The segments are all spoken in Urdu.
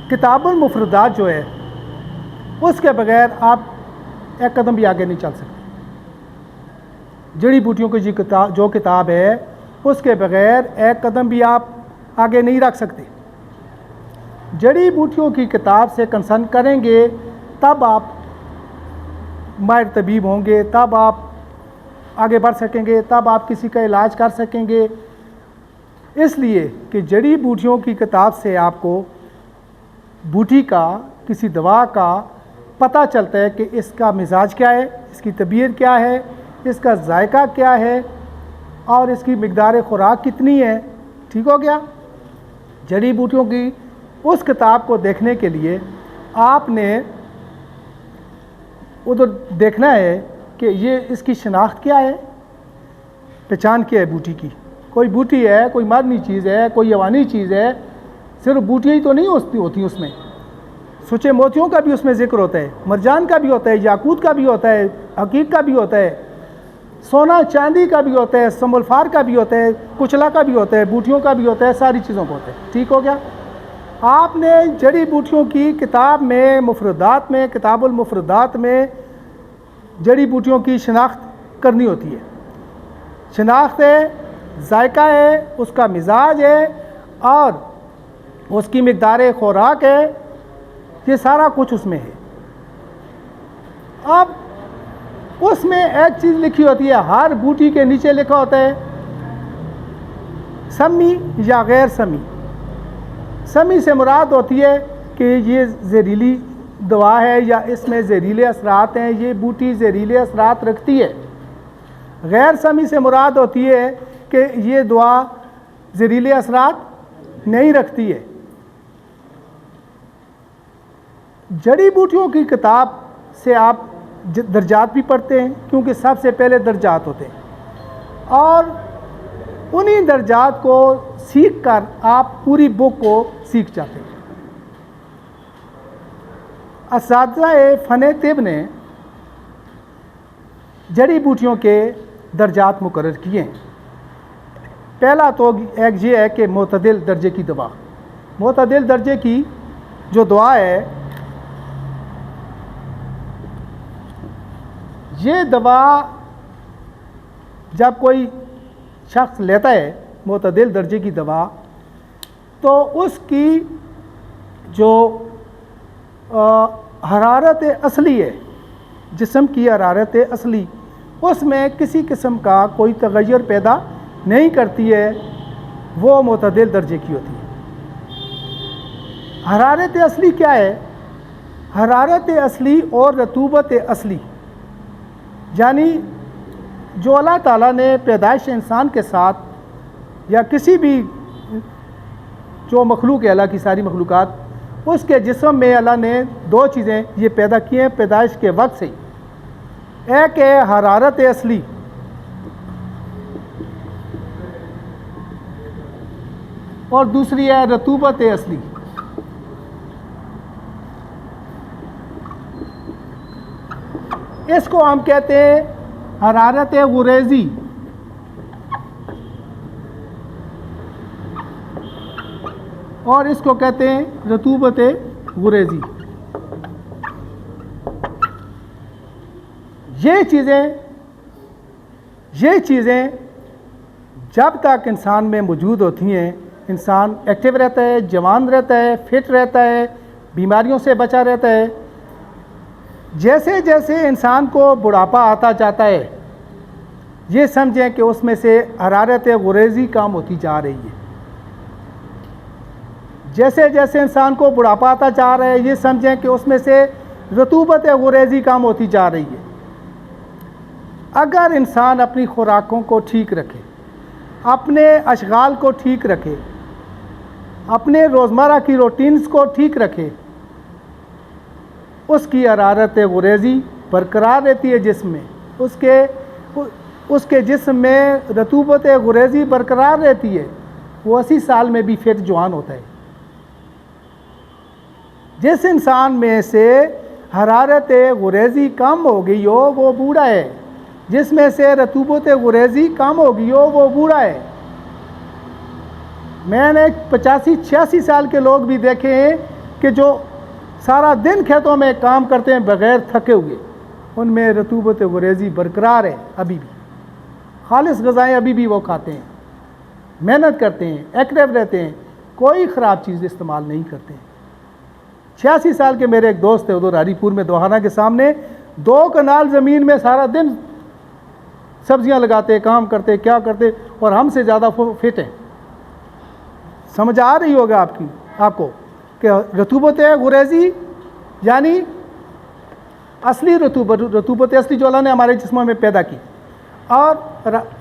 کتاب المفردات جو ہے اس کے بغیر آپ ایک قدم بھی آگے نہیں چل سکتے. جڑی بوٹیوں کی جو کتاب ہے اس کے بغیر ایک قدم بھی آپ آگے نہیں رکھ سکتے. جڑی بوٹیوں کی کتاب سے کنسرن کریں گے تب آپ ماہر طبیب ہوں گے، تب آپ آگے بڑھ سکیں گے، تب آپ کسی کا علاج کر سکیں گے. اس لیے کہ جڑی بوٹیوں کی کتاب سے آپ کو بوٹی کا، کسی دوا کا پتہ چلتا ہے کہ اس کا مزاج کیا ہے، اس کی طبیعت کیا ہے، اس کا ذائقہ کیا ہے اور اس کی مقدار خوراک کتنی ہے. ٹھیک ہو گیا. جڑی بوٹیوں کی اس کتاب کو دیکھنے کے لیے آپ نے ادھر دیکھنا ہے کہ یہ اس کی شناخت کیا ہے، پہچان کیا ہے بوٹی کی. کوئی بوٹی ہے، کوئی مادنی چیز ہے، کوئی حیوانی چیز ہے، صرف بوٹیاں ہی تو نہیں ہوتی اس میں. سچے موتیوں کا بھی اس میں ذکر ہوتا ہے، مرجان کا بھی ہوتا ہے، یاقوت کا بھی ہوتا ہے، حقیق کا بھی ہوتا ہے، سونا چاندی کا بھی ہوتا ہے، سمبلفار کا بھی ہوتا ہے، کچلا کا بھی ہوتا ہے، بوٹیوں کا بھی ہوتا ہے، ساری چیزوں کا ہوتا ہے. ٹھیک ہو گیا. آپ نے جڑی بوٹیوں کی کتاب میں، مفردات میں، کتاب المفردات میں جڑی بوٹیوں کی شناخت کرنی ہوتی ہے. شناخت ہے، ذائقہ ہے، اس کا مزاج ہے اور اس کی مقدار خوراک ہے، یہ سارا کچھ اس میں ہے. اب اس میں ایک چیز لکھی ہوتی ہے، ہر بوٹی کے نیچے لکھا ہوتا ہے سمی یا غیر سمی. سمی سے مراد ہوتی ہے کہ یہ زہریلی دوا ہے یا اس میں زہریلے اثرات ہیں، یہ بوٹی زہریلے اثرات رکھتی ہے. غیر سمی سے مراد ہوتی ہے کہ یہ دوا زہریلے اثرات نہیں رکھتی ہے. جڑی بوٹیوں کی کتاب سے آپ درجات بھی پڑھتے ہیں، کیونکہ سب سے پہلے درجات ہوتے ہیں، اور انہی درجات کو سیکھ کر آپ پوری بک کو سیکھ جاتے ہیں. اساتذہ فن طب نے جڑی بوٹیوں کے درجات مقرر کیے ہیں. پہلا تو ایک یہ ہے کہ معتدل درجے کی دوا. معتدل درجے کی جو دوا ہے، یہ دوا جب کوئی شخص لیتا ہے معتدل درجے کی دوا، تو اس کی جو حرارت اصلی ہے، جسم کی حرارت اصلی، اس میں کسی قسم کا کوئی تغیر پیدا نہیں کرتی ہے، وہ معتدل درجے کی ہوتی ہے. حرارت اصلی کیا ہے؟ حرارت اصلی اور رطوبت اصلی، یعنی جو اللہ تعالیٰ نے پیدائش انسان کے ساتھ یا کسی بھی جو مخلوق ہے، اللہ کی ساری مخلوقات، اس کے جسم میں اللہ نے دو چیزیں یہ پیدا کی ہیں پیدائش کے وقت سے ہی. ایک ہے حرارت اصلی، اور دوسری ہے رطوبت اصلی. اس کو ہم کہتے ہیں حرارت غریزی، اور اس کو کہتے ہیں رطوبت غریزی. یہ چیزیں جب تک انسان میں موجود ہوتی ہیں، انسان ایکٹیو رہتا ہے، جوان رہتا ہے، فٹ رہتا ہے، بیماریوں سے بچا رہتا ہے. جیسے جیسے انسان کو بڑھاپا آتا جاتا ہے، یہ سمجھیں کہ اس میں سے حرارت غریزی کم ہوتی جا رہی ہے. جیسے جیسے انسان کو بڑھاپا آتا جا رہا ہے، یہ سمجھیں کہ اس میں سے رطوبت غریزی کم ہوتی جا رہی ہے. اگر انسان اپنی خوراکوں کو ٹھیک رکھے، اپنے اشغال کو ٹھیک رکھے، اپنے روزمرہ کی روٹینز کو ٹھیک رکھے، اس کی حرارت غریزی برقرار رہتی ہے. جسم میں اس کے جسم میں رطوبت غریزی برقرار رہتی ہے. وہ 80 سال میں بھی فٹ جوان ہوتا ہے. جس انسان میں سے حرارت غریزی کم ہو گئی ہو وہ بوڑھا ہے، جس میں سے رطوبت غریزی کم ہو گئی ہو وہ بوڑھا ہے. میں نے 85-86 سال کے لوگ بھی دیکھے ہیں کہ کہ جو سارا دن کھیتوں میں کام کرتے ہیں بغیر تھکے ہوئے، ان میں رطوبت غریزی برقرار ہے ابھی بھی، خالص غذائیں ابھی بھی وہ کھاتے ہیں، محنت کرتے ہیں، ایکٹیو رہتے ہیں، کوئی خراب چیز استعمال نہیں کرتے ہیں۔ 86 سال کے میرے ایک دوست تھے ادھر ہری پور میں دوہانہ کے سامنے، 2 کنال زمین میں سارا دن سبزیاں لگاتے، کام کرتے، کیا کرتے، اور ہم سے زیادہ فٹ ہیں۔ سمجھ آ رہی ہوگا آپ کو کہ رطوبت غریزی یعنی اصلی رطوبت اصلی جو اللہ نے ہمارے جسموں میں پیدا کی، اور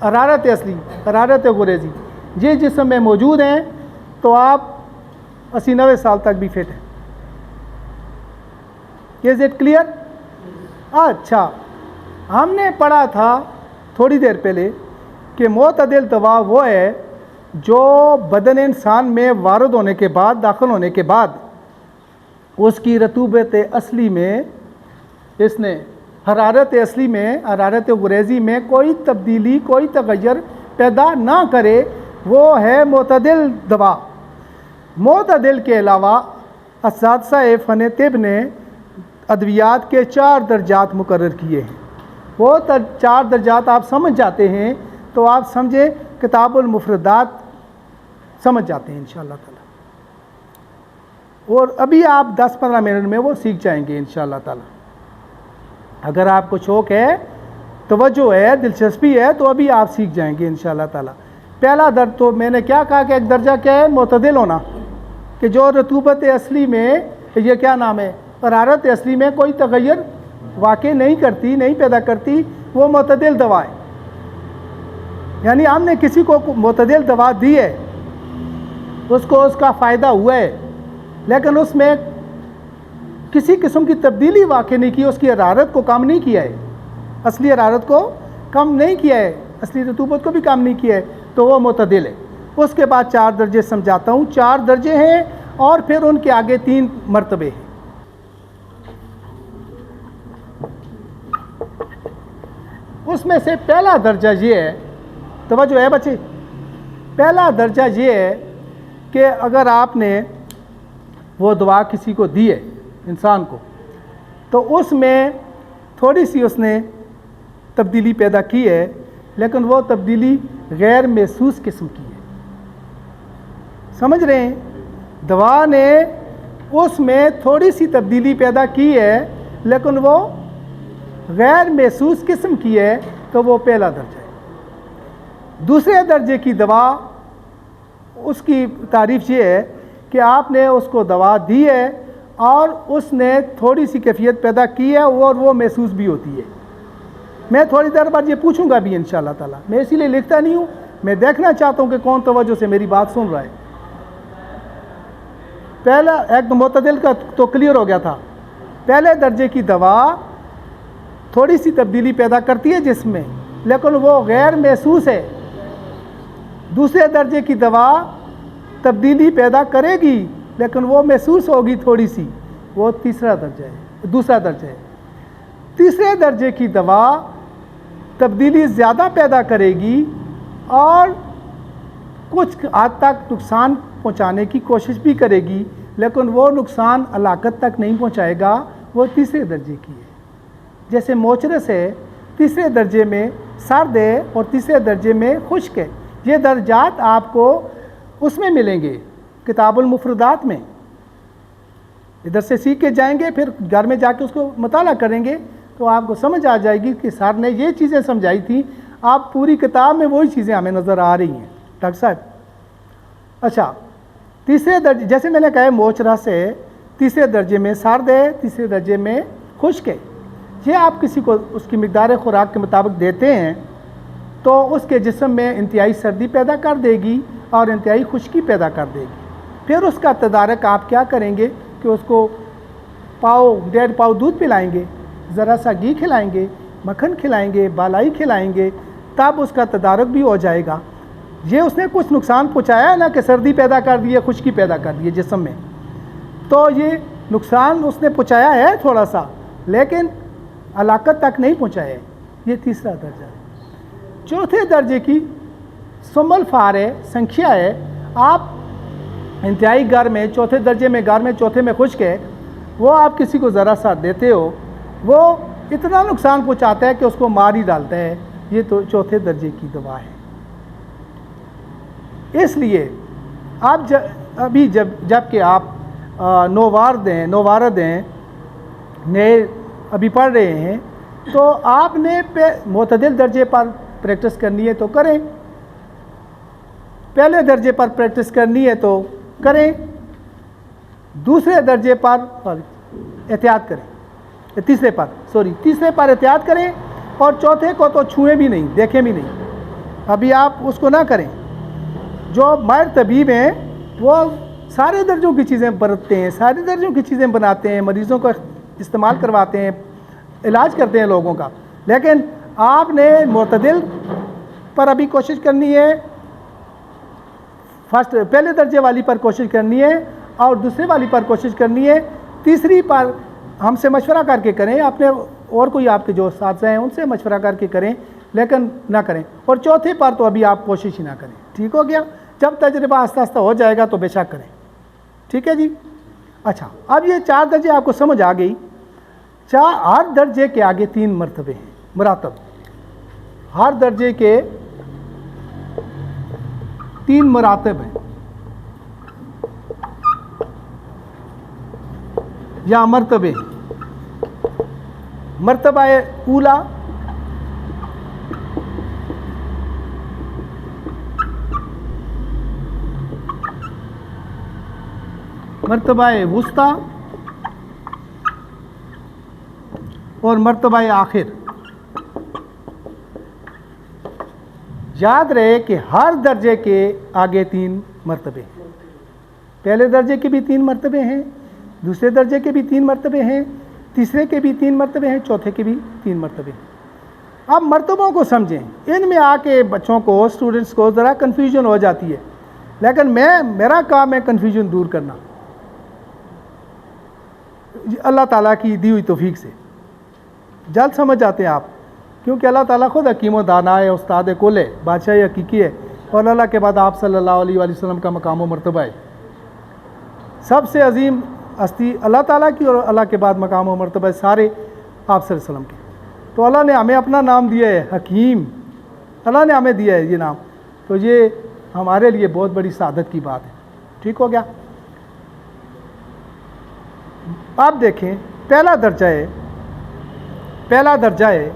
حرارت اصلی، حرارت غریزی، یہ جسم میں موجود ہیں تو آپ 80-90 سال تک بھی فٹ ہیں۔ Is it clear? اچھا، ہم نے پڑھا تھا تھوڑی دیر پہلے کہ معتدل دوا وہ ہے جو بدن انسان میں وارد ہونے کے بعد، داخل ہونے کے بعد، اس کی رطوبت اصلی میں، اس نے حرارت اصلی میں، حرارت غریزی میں کوئی تبدیلی، کوئی تغیر پیدا نہ کرے، وہ ہے معتدل دوا۔ معتدل کے علاوہ اساتذہ فن طب نے ادویات کے 4 درجات مقرر کیے ہیں۔ وہ 4 درجات آپ سمجھ جاتے ہیں تو آپ سمجھیں کتاب المفردات سمجھ جاتے ہیں انشاءاللہ تعالی، اور ابھی آپ 10-15 منٹ میں وہ سیکھ جائیں گے انشاءاللہ تعالی۔ اگر آپ کو شوق ہے، توجہ ہے، دلچسپی ہے تو ابھی آپ سیکھ جائیں گے انشاءاللہ تعالی۔ پہلا درجہ تو میں نے کیا کہا کہ ایک درجہ کیا ہے؟ معتدل ہونا، کہ جو رطوبت اصلی میں، یہ کیا نام ہے، حرارت اصلی میں کوئی تغیر واقع نہیں کرتی، نہیں پیدا کرتی، وہ معتدل دوا ہے۔ یعنی ہم نے کسی کو معتدل دوا دی ہے، اس کو اس کا فائدہ ہوا ہے، لیکن اس میں کسی قسم کی تبدیلی واقع نہیں کی، اس کی حرارت کو کم نہیں کیا ہے، اصلی حرارت کو کم نہیں کیا ہے، اصلی رطوبت کو بھی کم نہیں کیا ہے، تو وہ معتدل ہے۔ اس کے بعد 4 درجے سمجھاتا ہوں، 4 درجے ہیں اور پھر ان کے آگے 3 مرتبے ہیں۔ اس میں سے پہلا درجہ یہ ہے، توجہ ہے بچے، پہلا درجہ یہ ہے کہ اگر آپ نے وہ دوا کسی کو دی ہے، انسان کو، تو اس میں تھوڑی سی اس نے تبدیلی پیدا کی ہے، لیکن وہ تبدیلی غیر محسوس قسم کی ہے۔ سمجھ رہے ہیں؟ دوا نے اس میں تھوڑی سی تبدیلی پیدا کی ہے، لیکن وہ غیر محسوس قسم کی ہے، تو وہ پہلا درجہ ہے۔ دوسرے درجے کی دوا، اس کی تعریف یہ ہے کہ آپ نے اس کو دوا دی ہے اور اس نے تھوڑی سی کیفیت پیدا کی ہے اور وہ محسوس بھی ہوتی ہے۔ میں تھوڑی دیر بعد یہ پوچھوں گا بھی انشاءاللہ تعالیٰ، میں اسی لیے لکھتا نہیں ہوں، میں دیکھنا چاہتا ہوں کہ کون توجہ سے میری بات سن رہا ہے۔ پہلا ایک معتدل کا تو کلیئر ہو گیا تھا، پہلے درجے کی دوا تھوڑی سی تبدیلی پیدا کرتی ہے جسم میں، لیکن وہ غیر محسوس ہے۔ دوسرے درجے کی دوا تبدیلی پیدا کرے گی لیکن وہ محسوس ہوگی تھوڑی سی، وہ دوسرا درجہ ہے۔ تیسرے درجے کی دوا تبدیلی زیادہ پیدا کرے گی اور کچھ حد تک نقصان پہنچانے کی کوشش بھی کرے گی، لیکن وہ نقصان ہلاکت تک نہیں پہنچائے گا، وہ تیسرے درجے کی ہے۔ جیسے موچرس ہے، تیسرے درجے میں سرد ہے اور تیسرے درجے میں خشک ہے۔ یہ درجات آپ کو اس میں ملیں گے، کتاب المفردات میں۔ ادھر سے سیکھ کے جائیں گے، پھر گھر میں جا کے اس کو مطالعہ کریں گے تو آپ کو سمجھ آ جائے گی کہ سر نے یہ چیزیں سمجھائی تھیں، آپ پوری کتاب میں وہی چیزیں ہمیں نظر آ رہی ہیں ڈاکٹر صاحب۔ اچھا، تیسرے درجے، جیسے میں نے کہا موچرس ہے، تیسرے درجے میں سرد ہے، تیسرے درجے میں خشک ہے۔ یہ آپ کسی کو اس کی مقدار خوراک کے مطابق دیتے ہیں تو اس کے جسم میں انتہائی سردی پیدا کر دے گی اور انتہائی خشکی پیدا کر دے گی۔ پھر اس کا تدارک آپ کیا کریں گے کہ اس کو 1.5 پاؤ دودھ پلائیں گے، ذرا سا گھی کھلائیں گے، مکھن کھلائیں گے، بالائی کھلائیں گے، تب اس کا تدارک بھی ہو جائے گا۔ یہ اس نے کچھ نقصان پہنچایا ہے نا کہ سردی پیدا کر دی ہے، خشکی پیدا کر دی ہے جسم میں، تو یہ نقصان اس نے پہنچایا ہے تھوڑا سا، لیکن ہلاکت تک نہیں پہنچایا ہے۔ یہ تیسرا درجہ ہے۔ چوتھے درجے کی سمل فار ہے، سنکھیا ہے، آپ انتہائی گرم ہے، چوتھے درجے میں گرم ہے، چوتھے میں خشک ہے، وہ آپ کسی کو ذرا سا دیتے ہو، وہ اتنا نقصان پہنچاتا ہے کہ اس کو مار ہی ڈالتا ہے۔ یہ تو چوتھے درجے کی دوا ہے۔ اس لیے آپ جب کہ آپ نووارد ہیں، نئے ابھی پڑھ رہے ہیں، تو آپ نے معتدل درجے پر پریکٹس کرنی ہے تو کریں، پہلے درجے پر پریکٹس کرنی ہے تو کریں، دوسرے درجے پر احتیاط کریں، تیسرے پر احتیاط کریں، اور چوتھے کو تو چھوئیں بھی نہیں، دیکھیں بھی نہیں، ابھی آپ اس کو نہ کریں۔ جو ماہر طبیب ہیں وہ سارے درجوں کی چیزیں برتتے ہیں، سارے درجوں کی چیزیں بناتے ہیں، مریضوں کو استعمال کرواتے ہیں، علاج کرتے ہیں لوگوں کا، لیکن آپ نے معتدل پر ابھی کوشش کرنی ہے، پہلے درجے والی پر کوشش کرنی ہے، اور دوسرے والی پر کوشش کرنی ہے، تیسری پر ہم سے مشورہ کر کے کریں، اپنے اور کوئی آپ کے جو اساتذہ ہیں ان سے مشورہ کر کے کریں، لیکن نہ کریں، اور چوتھے پر تو ابھی آپ کوشش ہی نہ کریں۔ ٹھیک ہو گیا؟ جب تجربہ آہستہ آہستہ ہو جائے گا تو بے شک کریں۔ ٹھیک ہے جی؟ اچھا، اب یہ 4 درجے آپ کو سمجھ آ گئی۔ ہر درجے کے آگے 3 مرتبے ہیں، مراتب، ہر درجے کے 3 مراتب ہیں یا مرتبے۔ مرتبہ اولا، مرتبہ وسطی اور مرتبہ آخر۔ یاد رہے کہ ہر درجے کے آگے 3 مرتبے، پہلے درجے کے بھی 3 مرتبے ہیں، دوسرے درجے کے بھی 3 مرتبے ہیں، تیسرے کے بھی 3 مرتبے ہیں، چوتھے کے بھی 3 مرتبے ہیں۔ اب مرتبوں کو سمجھیں، ان میں آ کے بچوں کو، اسٹوڈنٹس کو ذرا کنفیوژن ہو جاتی ہے، لیکن میرا کام ہے کنفیوژن دور کرنا، اللہ تعالیٰ کی دی ہوئی توفیق سے جلد سمجھ جاتے ہیں آپ، کیونکہ اللہ تعالیٰ خود حکیم و دانا ہے، استاد کل ہے، بادشاہ حقیقی ہے، اور اللہ کے بعد آپ صلی اللہ علیہ وآلہ وسلم کا مقام و مرتبہ ہے۔ سب سے عظیم ہستی اللہ تعالیٰ کی، اور اللہ کے بعد مقام و مرتبہ سارے آپ صلی اللہ علیہ وسلم کے۔ تو اللہ نے ہمیں اپنا نام دیا ہے حکیم، اللہ نے ہمیں دیا ہے یہ نام، تو یہ ہمارے لیے بہت بڑی سعادت کی بات ہے۔ ٹھیک ہو گیا؟ آپ دیکھیں، پہلا درجہ ہے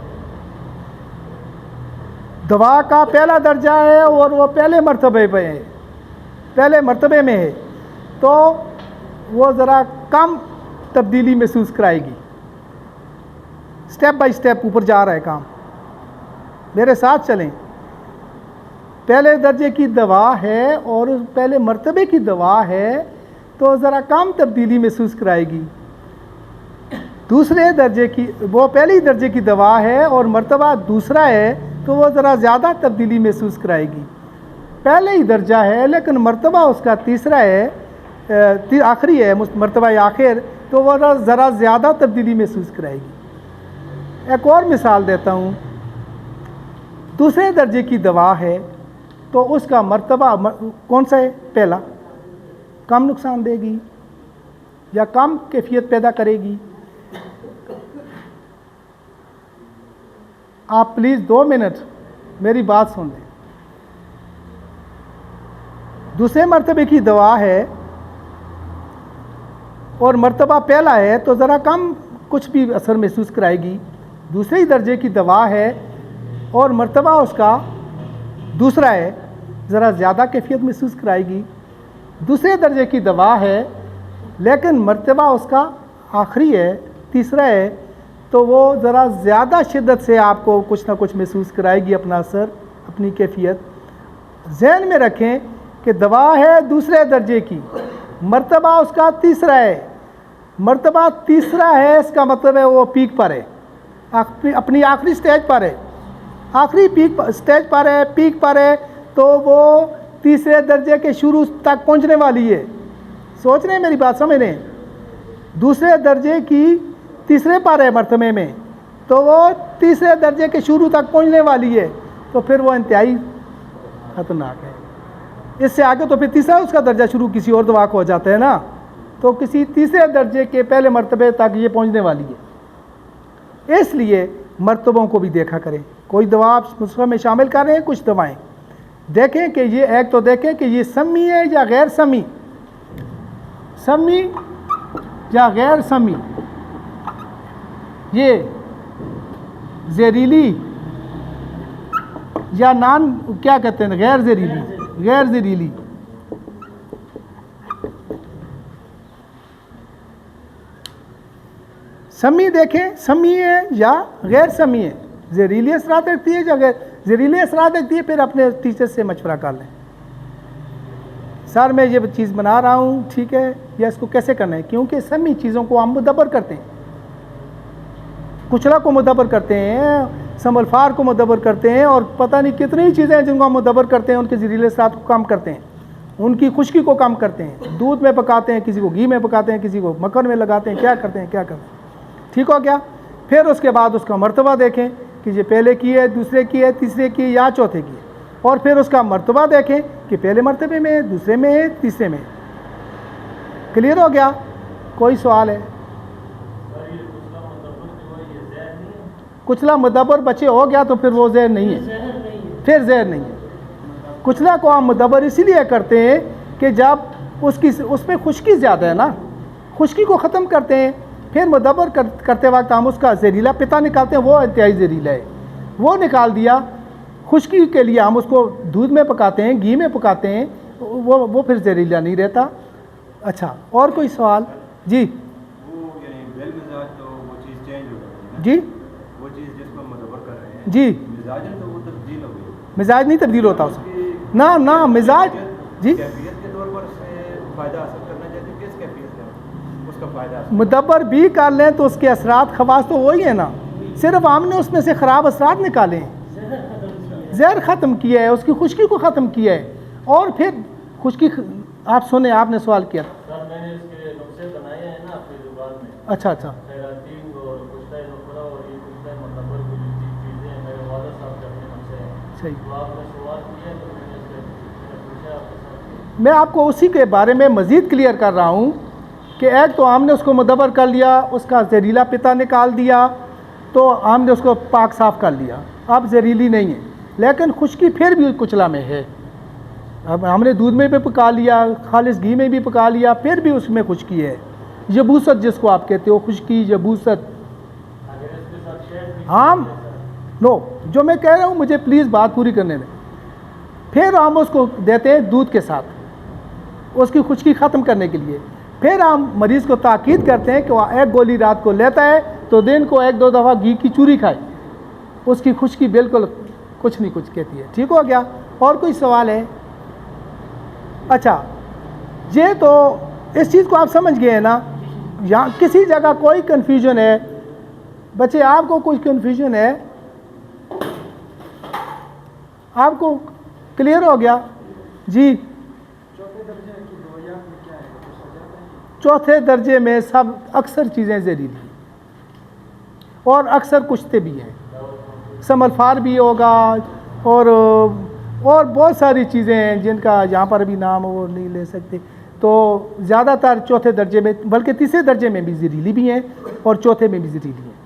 دوا کا، پہلا درجہ ہے، اور وہ پہلے مرتبے میں ہے، تو وہ ذرا کم تبدیلی محسوس کرائے گی، سٹیپ بائی سٹیپ اوپر جا رہا ہے کام، میرے ساتھ چلیں۔ پہلے درجے کی دوا ہے اور پہلے مرتبے کی دوا ہے، تو ذرا کم تبدیلی محسوس کرائے گی۔ دوسرے درجے کی، وہ پہلی درجے کی دوا ہے اور مرتبہ دوسرا ہے، تو وہ ذرا زیادہ تبدیلی محسوس کرائے گی۔ پہلے ہی درجہ ہے لیکن مرتبہ اس کا تیسرا ہے، آخری ہے، مرتبہ آخر، تو وہ ذرا زیادہ تبدیلی محسوس کرائے گی۔ ایک اور مثال دیتا ہوں، دوسرے درجے کی دوا ہے تو اس کا مرتبہ کون سا ہے؟ پہلا، کم نقصان دے گی یا کم کیفیت پیدا کرے گی۔ آپ پلیز 2 منٹ میری بات سن لیں۔ دوسرے مرتبے کی دوا ہے اور مرتبہ پہلا ہے تو ذرا کم کچھ بھی اثر محسوس کرائے گی۔ دوسرے ہی درجے کی دوا ہے اور مرتبہ اس کا دوسرا ہے، ذرا زیادہ کیفیت محسوس کرائے گی۔ دوسرے درجے کی دوا ہے لیکن مرتبہ اس کا آخری ہے، تیسرا ہے، تو وہ ذرا زیادہ شدت سے آپ کو کچھ نہ کچھ محسوس کرائے گی، اپنا اثر، اپنی کیفیت۔ ذہن میں رکھیں کہ دوا ہے دوسرے درجے کی، مرتبہ اس کا تیسرا ہے، مرتبہ تیسرا ہے، اس کا مطلب ہے وہ پیک پر ہے، اپنی آخری سٹیج پر ہے، آخری سٹیج پر ہے، پیک پر ہے، تو وہ تیسرے درجے کے شروع تک پہنچنے والی ہے۔ سوچ رہے ہیں میری بات، سمجھ رہے ہیں؟ دوسرے درجے کی تیسرے پر ہے مرتبے میں، تو وہ تیسرے درجے کے شروع تک پہنچنے والی ہے، تو پھر وہ انتہائی خطرناک ہے۔ اس سے آگے تو پھر تیسرا اس کا درجہ شروع کسی اور دوا کو ہو جاتا ہے نا، تو کسی تیسرے درجے کے پہلے مرتبے تک یہ پہنچنے والی ہے۔ اس لیے مرتبوں کو بھی دیکھا کریں، کوئی دوا آپ نسخے میں شامل کر رہے ہیں، کچھ دوائیں دیکھیں کہ یہ ایک تو دیکھیں کہ یہ سمی ہے یا غیر سمی، سمی یا غیر سمی، یہ زہریلی یا نان کیا کہتے ہیں غیر زہریلی، غیر زہریلی۔ سمی دیکھیں سمی ہے یا غیر سمی ہے، زہریلی اثرات رکھتی ہے یا غیر زہریلی اثرات رکھتی ہے، پھر اپنے ٹیچر سے مشورہ کر لیں، سر میں یہ چیز بنا رہا ہوں ٹھیک ہے، یا اس کو کیسے کرنا ہے، کیونکہ سمی چیزوں کو ہم مدبر کرتے ہیں، کچلا کو مدبر کرتے ہیں، سملفار کو مدبر کرتے ہیں، اور پتہ نہیں کتنی چیزیں ہیں جن کو ہم مدبر کرتے ہیں، ان کے زہریلے اثرات کو کم کرتے ہیں، ان کی خشکی کو کم کرتے ہیں، دودھ میں پکاتے ہیں، کسی کو گھی میں پکاتے ہیں، کسی کو مکھن میں لگاتے ہیں، کیا کرتے ہیں۔ ٹھیک ہو گیا؟ پھر اس کے بعد اس کا مرتبہ دیکھیں کہ یہ پہلے کی ہے، دوسرے کی ہے، تیسرے کی ہے یا چوتھے کی ہے، اور پھر اس کا مرتبہ دیکھیں کہ پہلے مرتبے میں ہے، دوسرے میں ہے، تیسرے میں ہے۔ کلیئر ہو گیا؟ کوئی سوال ہے؟ کچلا مدبر بچے ہو گیا تو پھر وہ زہر نہیں ہے، پھر زہر نہیں ہے۔ کچلا کو ہم مدبر اسی لیے کرتے ہیں کہ جب اس میں خشکی زیادہ ہے نا، خشکی کو ختم کرتے ہیں، پھر مدبر کرتے وقت ہم اس کا زہریلا پتا نکالتے ہیں، وہ انتہائی زہریلا ہے، وہ نکال دیا۔ خشکی کے لیے ہم اس کو دودھ میں پکاتے ہیں، گھی میں پکاتے ہیں، وہ پھر زہریلا نہیں رہتا۔ اچھا، اور کوئی سوال؟ جی جی جی، مزاج نہیں تبدیل ہوتا اس میں، نہ مزاج جی مدبر بھی کر لیں تو اس کے اثرات خواص تو وہی ہیں نا، صرف ہم نے اس میں سے خراب اثرات نکالے ہیں، زہر ختم کیا ہے، اس کی خشکی کو ختم کیا ہے، اور پھر خشکی آپ سنیں، آپ نے سوال کیا تھا۔ سر میں نے اس کے نقشے بنائے ہیں نا اپنی زبان میں، اچھا اچھا، خیراتین اور کشتہ نخرا اور یہ کشتہ مدبر کی جو چیزیں ہیں میرے والد صاحب کے اپنے نقشے ہیں، صحیح، تو آپ نے سوال کیا تو میں نے اس سے پوچھا آپ کے ساتھ۔ میں آپ کو اسی کے بارے میں مزید کلیئر کر رہا ہوں کہ ایک تو ہم نے اس کو مدبر کر لیا، اس کا زہریلا پتا نکال دیا، تو ہم نے اس کو پاک صاف کر لیا، اب زہریلی نہیں ہے، لیکن خشکی پھر بھی کچلا میں ہے۔ اب ہم نے دودھ میں بھی پکا لیا، خالص گھی میں بھی پکا لیا، پھر بھی اس میں خشکی ہے، یبوست جس کو آپ کہتے ہو، خشکی یبوست۔ ہم نو جو میں کہہ رہا ہوں مجھے پلیز بات پوری کرنے دیں۔ پھر ہم اس کو دیتے ہیں دودھ کے ساتھ اس کی خشکی ختم کرنے کے لیے، پھر ہم مریض کو تاکید کرتے ہیں کہ وہ ایک گولی رات کو لیتا ہے تو دن کو 1-2 دفعہ گھی کی چوری کھائے، اس کی خشکی بالکل کچھ نہیں کچھ کہتی ہے۔ ٹھیک ہو گیا؟ اور کوئی سوال ہے؟ اچھا، یہ تو اس چیز کو آپ سمجھ گئے ہیں نا، یہاں کسی جگہ کوئی کنفیوژن ہے بچے؟ آپ کو کوئی کنفیوژن ہے؟ آپ کو کلیئر ہو گیا؟ جی، چوتھے درجے میں سب اکثر چیزیں زہریلی ہیں، اور اکثر کشتے بھی ہیں، سملفار بھی ہوگا، اور بہت ساری چیزیں ہیں جن کا یہاں پر ابھی نام وہ نہیں لے سکتے، تو زیادہ تر چوتھے درجے میں، بلکہ تیسرے درجے میں بھی زہریلی بھی ہیں اور چوتھے میں بھی زہریلی ہیں۔